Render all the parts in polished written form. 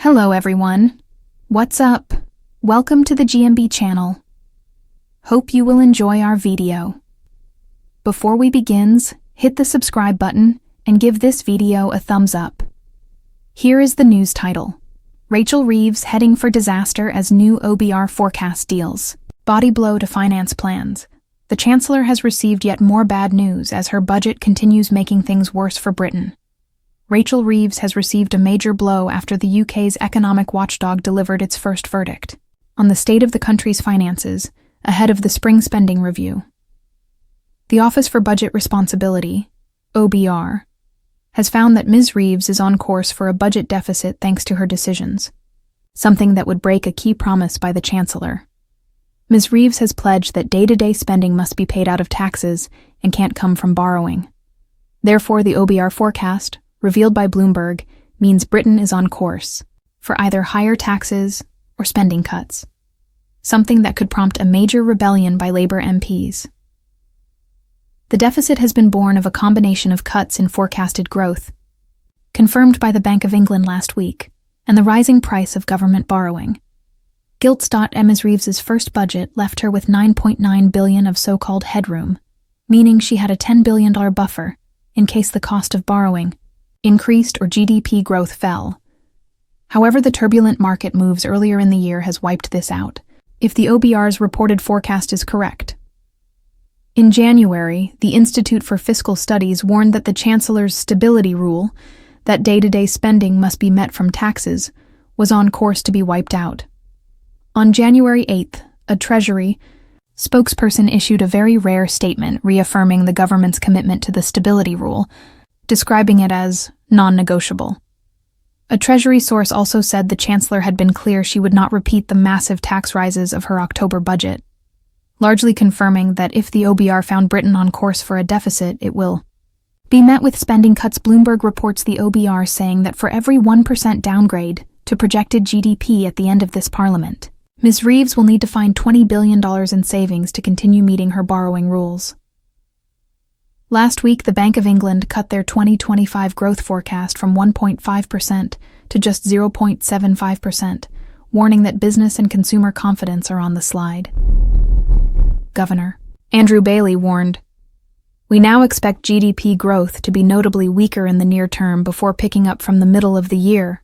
Hello everyone. What's up? Welcome to the GMB channel. Hope you will enjoy our video. Before we begins, hit the subscribe button and give this video a thumbs up. Here is the news title. Rachel Reeves heading for disaster as new OBR forecast deals. Body blow to finance plans. The Chancellor has received yet more bad news as her budget continues making things worse for Britain. Rachel Reeves has received a major blow after the UK's economic watchdog delivered its first verdict on the state of the country's finances ahead of the spring spending review. The Office for Budget Responsibility, OBR, has found that Ms. Reeves is on course for a budget deficit thanks to her decisions, something that would break a key promise by the Chancellor. Ms. Reeves has pledged that day-to-day spending must be paid out of taxes and can't come from borrowing. Therefore, the OBR forecast, revealed by Bloomberg, means Britain is on course for either higher taxes or spending cuts, something that could prompt a major rebellion by Labour MPs. The deficit has been born of a combination of cuts in forecasted growth, confirmed by the Bank of England last week, and the rising price of government borrowing. Ms. Reeves's first budget left her with $9.9 billion of so-called headroom, meaning she had a $10 billion buffer in case the cost of borrowing increased or GDP growth fell. However, the turbulent market moves earlier in the year has wiped this out, if the OBR's reported forecast is correct. In January, the Institute for Fiscal Studies warned that the Chancellor's stability rule, that day-to-day spending must be met from taxes, was on course to be wiped out. On January 8th, a Treasury spokesperson issued a very rare statement reaffirming the government's commitment to the stability rule, describing it as non-negotiable. A Treasury source also said the Chancellor had been clear she would not repeat the massive tax rises of her October budget, largely confirming that if the OBR found Britain on course for a deficit, it will be met with spending cuts. Bloomberg reports the OBR saying that for every 1% downgrade to projected GDP at the end of this parliament, Ms. Reeves will need to find $20 billion in savings to continue meeting her borrowing rules. Last week, the Bank of England cut their 2025 growth forecast from 1.5% to just 0.75%, warning that business and consumer confidence are on the slide. Governor Andrew Bailey warned, "We now expect GDP growth to be notably weaker in the near term before picking up from the middle of the year."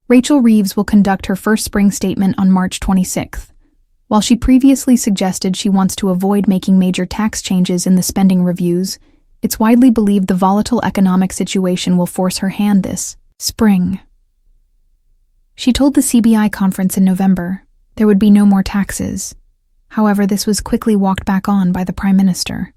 Rachel Reeves will conduct her first spring statement on March 26th. While she previously suggested she wants to avoid making major tax changes in the spending reviews, it's widely believed the volatile economic situation will force her hand this spring. She told the CBI conference in November there would be no more taxes. However, this was quickly walked back on by the Prime Minister.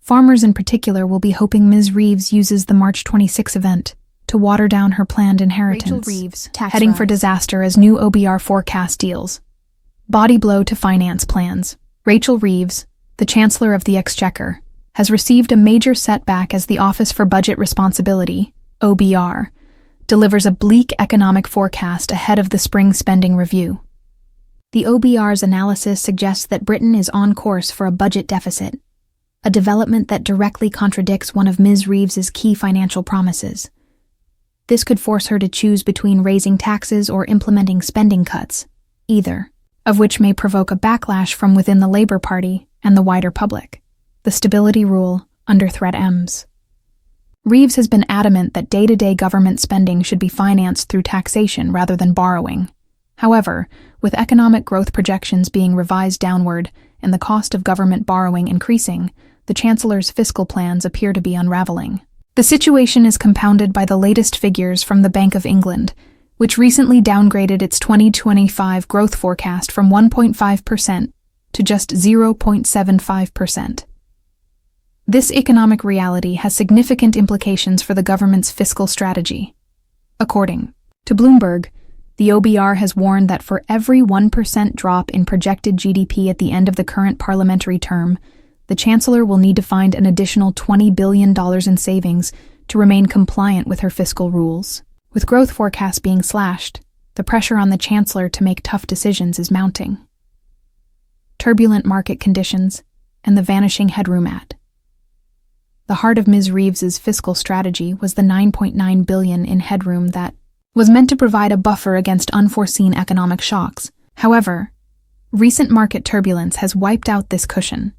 Farmers in particular will be hoping Ms. Reeves uses the March 26 event to water down her planned inheritance. Rachel Reeves, heading for disaster as new OBR forecast deals. Body blow to finance plans. Rachel Reeves, the Chancellor of the Exchequer, has received a major setback as the Office for Budget Responsibility, OBR, delivers a bleak economic forecast ahead of the spring spending review. The OBR's analysis suggests that Britain is on course for a budget deficit, a development that directly contradicts one of Ms. Reeves's key financial promises. This could force her to choose between raising taxes or implementing spending cuts, either of which may provoke a backlash from within the Labour Party and the wider public. The stability rule under threat. Ms. Reeves has been adamant that day-to-day government spending should be financed through taxation rather than borrowing. However, with economic growth projections being revised downward and the cost of government borrowing increasing, the Chancellor's fiscal plans appear to be unraveling. The situation is compounded by the latest figures from the Bank of England, which recently downgraded its 2025 growth forecast from 1.5% to just 0.75%. This economic reality has significant implications for the government's fiscal strategy. According to Bloomberg, the OBR has warned that for every 1% drop in projected GDP at the end of the current parliamentary term, the Chancellor will need to find an additional $20 billion in savings to remain compliant with her fiscal rules. With growth forecasts being slashed, the pressure on the Chancellor to make tough decisions is mounting. Turbulent market conditions and the vanishing headroom at the heart of Ms. Reeves's fiscal strategy was the $9.9 billion in headroom that was meant to provide a buffer against unforeseen economic shocks. However, recent market turbulence has wiped out this cushion,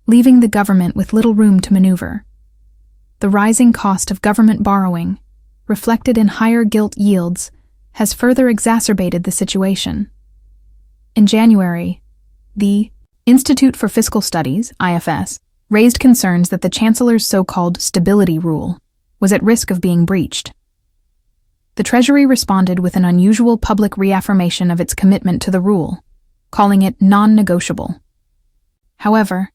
leaving the government with little room to maneuver. The rising cost of government borrowing, reflected in higher gilt yields, has further exacerbated the situation. In January, the Institute for Fiscal Studies, IFS, raised concerns that the Chancellor's so-called stability rule was at risk of being breached. The Treasury responded with an unusual public reaffirmation of its commitment to the rule, calling it non-negotiable. However,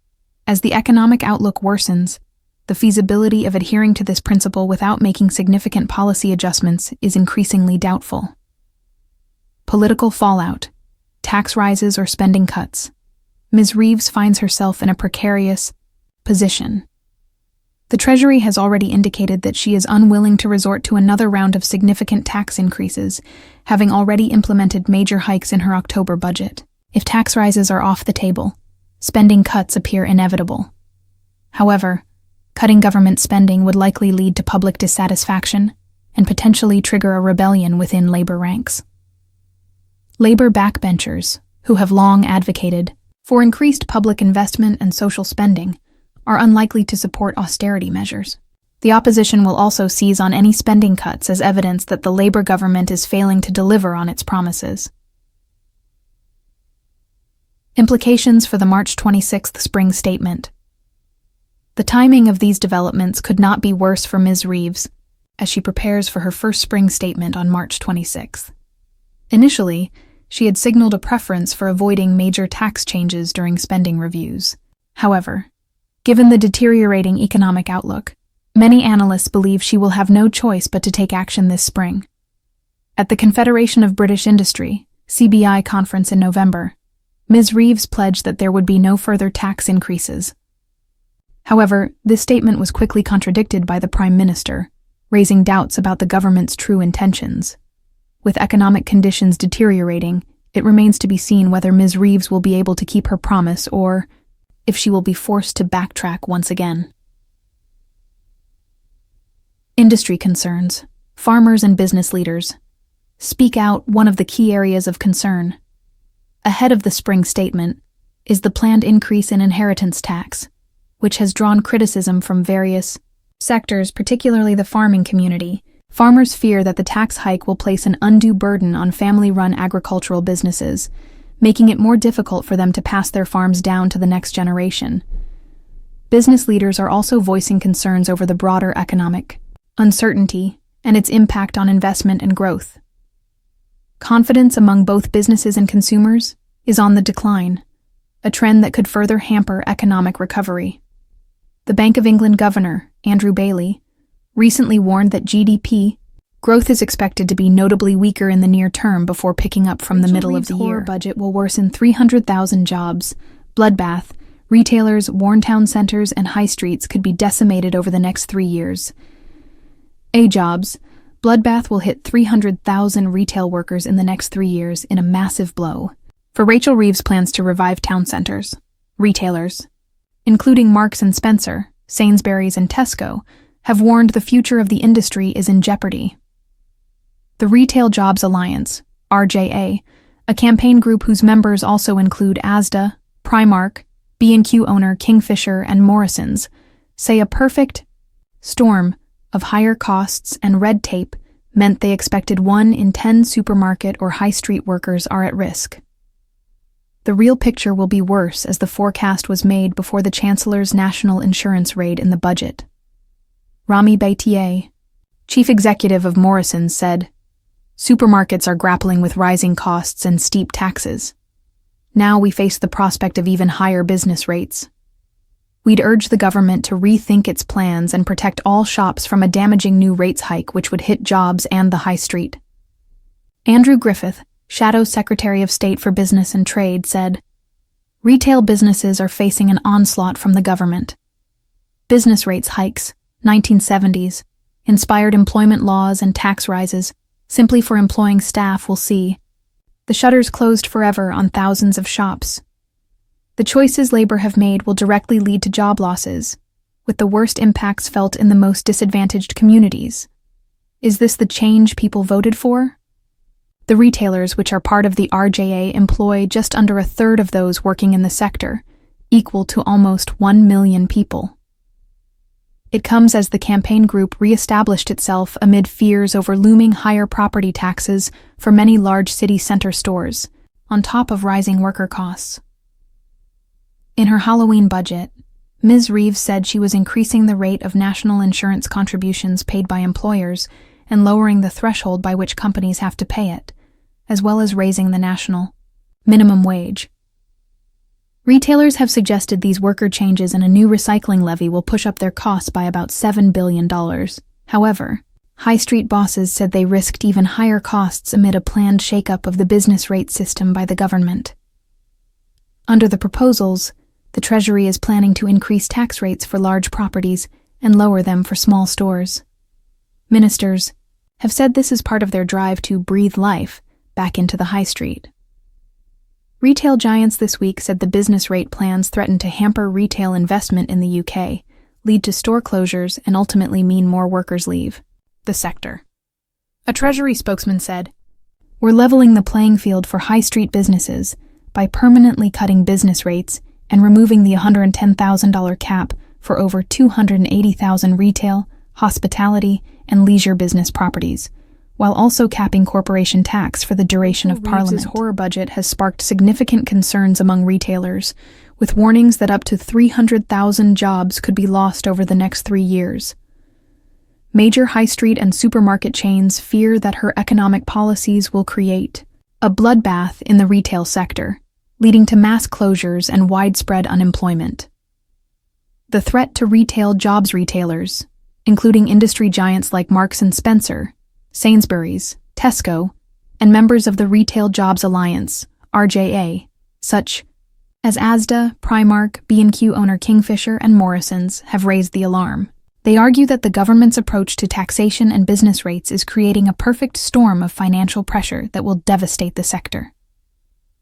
as the economic outlook worsens, the feasibility of adhering to this principle without making significant policy adjustments is increasingly doubtful. Political fallout, tax rises or spending cuts. Ms. Reeves finds herself in a precarious position. The Treasury has already indicated that she is unwilling to resort to another round of significant tax increases, having already implemented major hikes in her October budget. If tax rises are off the table, spending cuts appear inevitable. However, cutting government spending would likely lead to public dissatisfaction and potentially trigger a rebellion within labor ranks. Labor backbenchers, who have long advocated for increased public investment and social spending, are unlikely to support austerity measures. The opposition will also seize on any spending cuts as evidence that the Labour government is failing to deliver on its promises. Implications for the March 26th spring statement. The timing of these developments could not be worse for Ms. Reeves as she prepares for her first spring statement on March 26th. Initially, she had signaled a preference for avoiding major tax changes during spending reviews. However, given the deteriorating economic outlook, many analysts believe she will have no choice but to take action this spring. At the Confederation of British Industry, CBI conference in November, Ms. Reeves pledged that there would be no further tax increases. However, this statement was quickly contradicted by the Prime Minister, raising doubts about the government's true intentions. With economic conditions deteriorating, it remains to be seen whether Ms. Reeves will be able to keep her promise or if she will be forced to backtrack once again. Industry concerns. Farmers and business leaders speak out one of the key areas of concern. Ahead of the spring statement is the planned increase in inheritance tax, which has drawn criticism from various sectors, particularly the farming community. Farmers fear that the tax hike will place an undue burden on family-run agricultural businesses, making it more difficult for them to pass their farms down to the next generation. Business leaders are also voicing concerns over the broader economic uncertainty and its impact on investment and growth. Confidence among both businesses and consumers is on the decline, a trend that could further hamper economic recovery. The Bank of England Governor, Andrew Bailey, recently warned that GDP growth is expected to be notably weaker in the near term before picking up from the middle of the year. Budget will worsen 300,000 jobs. Bloodbath, retailers, worn town centers, and high streets could be decimated over the next 3 years. Jobs, Bloodbath will hit 300,000 retail workers in the next 3 years in a massive blow. For Rachel Reeves plans to revive town centers. Retailers, including Marks & Spencer, Sainsbury's, and Tesco, have warned the future of the industry is in jeopardy. The Retail Jobs Alliance, RJA, a campaign group whose members also include Asda, Primark, B&Q owner Kingfisher, and Morrisons, say a perfect storm of higher costs and red tape meant they expected 1 in 10 supermarket or high street workers are at risk. The real picture will be worse as the forecast was made before the Chancellor's national insurance raid in the budget. Rami Baitier, chief executive of Morrisons, said, "Supermarkets are grappling with rising costs and steep taxes. Now we face the prospect of even higher business rates. We'd urge the government to rethink its plans and protect all shops from a damaging new rates hike which would hit jobs and the high street." Andrew Griffith, Shadow Secretary of State for Business and Trade, said, "Retail businesses are facing an onslaught from the government. Business rates hikes, 1970s, inspired employment laws and tax rises simply for employing staff will see the shutters closed forever on thousands of shops. The choices labor have made will directly lead to job losses, with the worst impacts felt in the most disadvantaged communities. Is this the change people voted for? The retailers, which are part of the RJA, employ just under a third of those working in the sector, equal to almost 1 million people. It comes as the campaign group re-established itself amid fears over looming higher property taxes for many large city center stores, on top of rising worker costs. In her Halloween budget, Ms. Reeves said she was increasing the rate of national insurance contributions paid by employers and lowering the threshold by which companies have to pay it, as well as raising the national minimum wage. Retailers have suggested these worker changes and a new recycling levy will push up their costs by about $7 billion. However, high street bosses said they risked even higher costs amid a planned shakeup of the business rate system by the government. Under the proposals, the Treasury is planning to increase tax rates for large properties and lower them for small stores. Ministers have said this is part of their drive to breathe life back into the high street. Retail giants this week said the business rate plans threaten to hamper retail investment in the UK, lead to store closures, and ultimately mean more workers leave the sector. A Treasury spokesman said, "We're leveling the playing field for high street businesses by permanently cutting business rates and removing the $110,000 cap for over 280,000 retail, hospitality, and leisure business properties, while also capping corporation tax for the duration of Parliament." Reeves' horror budget has sparked significant concerns among retailers, with warnings that up to 300,000 jobs could be lost over the next 3 years. Major high street and supermarket chains fear that her economic policies will create a bloodbath in the retail sector, leading to mass closures and widespread unemployment. The threat to retail jobs retailers, including industry giants like Marks & Spencer, Sainsbury's, Tesco, and members of the Retail Jobs Alliance, RJA, such as Asda, Primark, B&Q owner Kingfisher, and Morrisons, have raised the alarm. They argue that the government's approach to taxation and business rates is creating a perfect storm of financial pressure that will devastate the sector.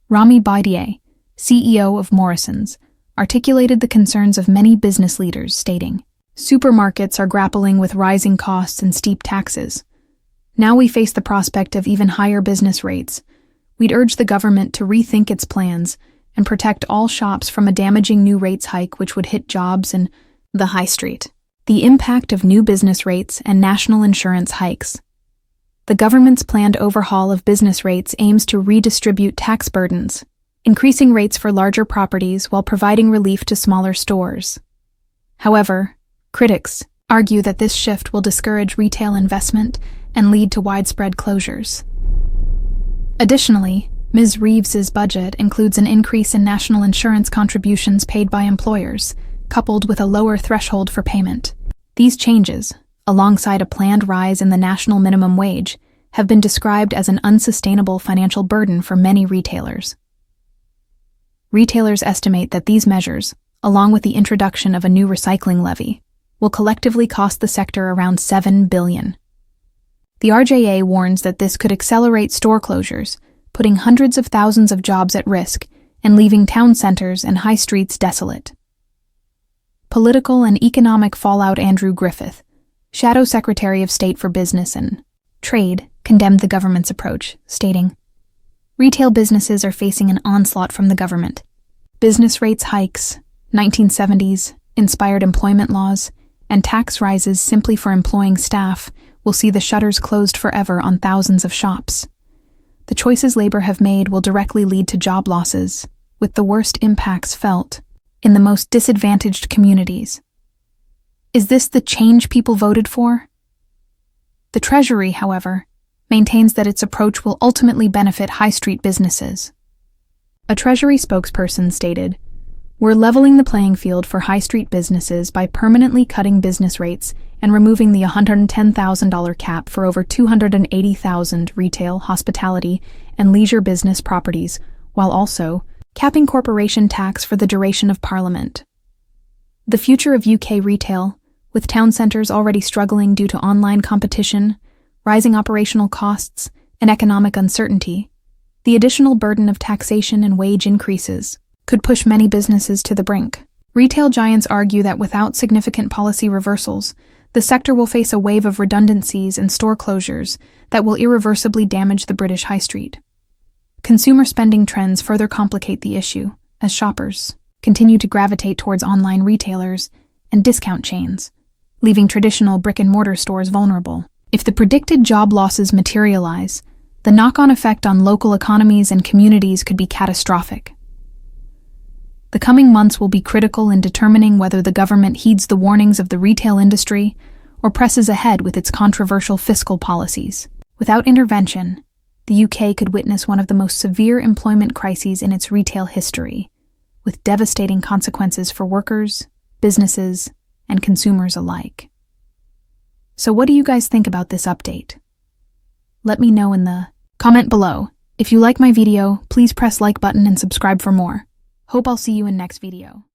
Rami Baidier, CEO of Morrisons, articulated the concerns of many business leaders, stating, "Supermarkets are grappling with rising costs and steep taxes. Now we face the prospect of even higher business rates. We'd urge the government to rethink its plans and protect all shops from a damaging new rates hike which would hit jobs and the high street." The impact of new business rates and national insurance hikes. The government's planned overhaul of business rates aims to redistribute tax burdens, increasing rates for larger properties while providing relief to smaller stores. However, critics argue that this shift will discourage retail investment and lead to widespread closures. Additionally, Ms. Reeves's budget includes an increase in national insurance contributions paid by employers, coupled with a lower threshold for payment. These changes, alongside a planned rise in the national minimum wage, have been described as an unsustainable financial burden for many retailers. Retailers estimate that these measures, along with the introduction of a new recycling levy, will collectively cost the sector around $7 billion. The RJA warns that this could accelerate store closures, putting hundreds of thousands of jobs at risk and leaving town centers and high streets desolate. Political and economic fallout. Andrew Griffith, Shadow Secretary of State for Business and Trade, condemned the government's approach, stating, "Retail businesses are facing an onslaught from the government. Business rates hikes, 1970s, inspired employment laws, and tax rises simply for employing staff will see the shutters closed forever on thousands of shops. The choices labor have made will directly lead to job losses, with the worst impacts felt in the most disadvantaged communities. Is this the change people voted for?" The Treasury, however, maintains that its approach will ultimately benefit high street businesses. A Treasury spokesperson stated, "We're leveling the playing field for high street businesses by permanently cutting business rates and removing the $110,000 cap for over 280,000 retail, hospitality, and leisure business properties, while also capping corporation tax for the duration of Parliament." The future of UK retail, with town centres already struggling due to online competition, rising operational costs, and economic uncertainty, the additional burden of taxation and wage increases could push many businesses to the brink. Retail giants argue that without significant policy reversals, The sector will face a wave of redundancies and store closures that will irreversibly damage the British high street. Consumer spending trends further complicate the issue, as shoppers continue to gravitate towards online retailers and discount chains, leaving traditional brick-and-mortar stores vulnerable. If the predicted job losses materialize, the knock-on effect on local economies and communities could be catastrophic. The coming months will be critical in determining whether the government heeds the warnings of the retail industry or presses ahead with its controversial fiscal policies. Without intervention, the UK could witness one of the most severe employment crises in its retail history, with devastating consequences for workers, businesses, and consumers alike. So what do you guys think about this update? Let me know in the comment below. If you like my video, please press like button and subscribe for more. Hope I'll see you in next video.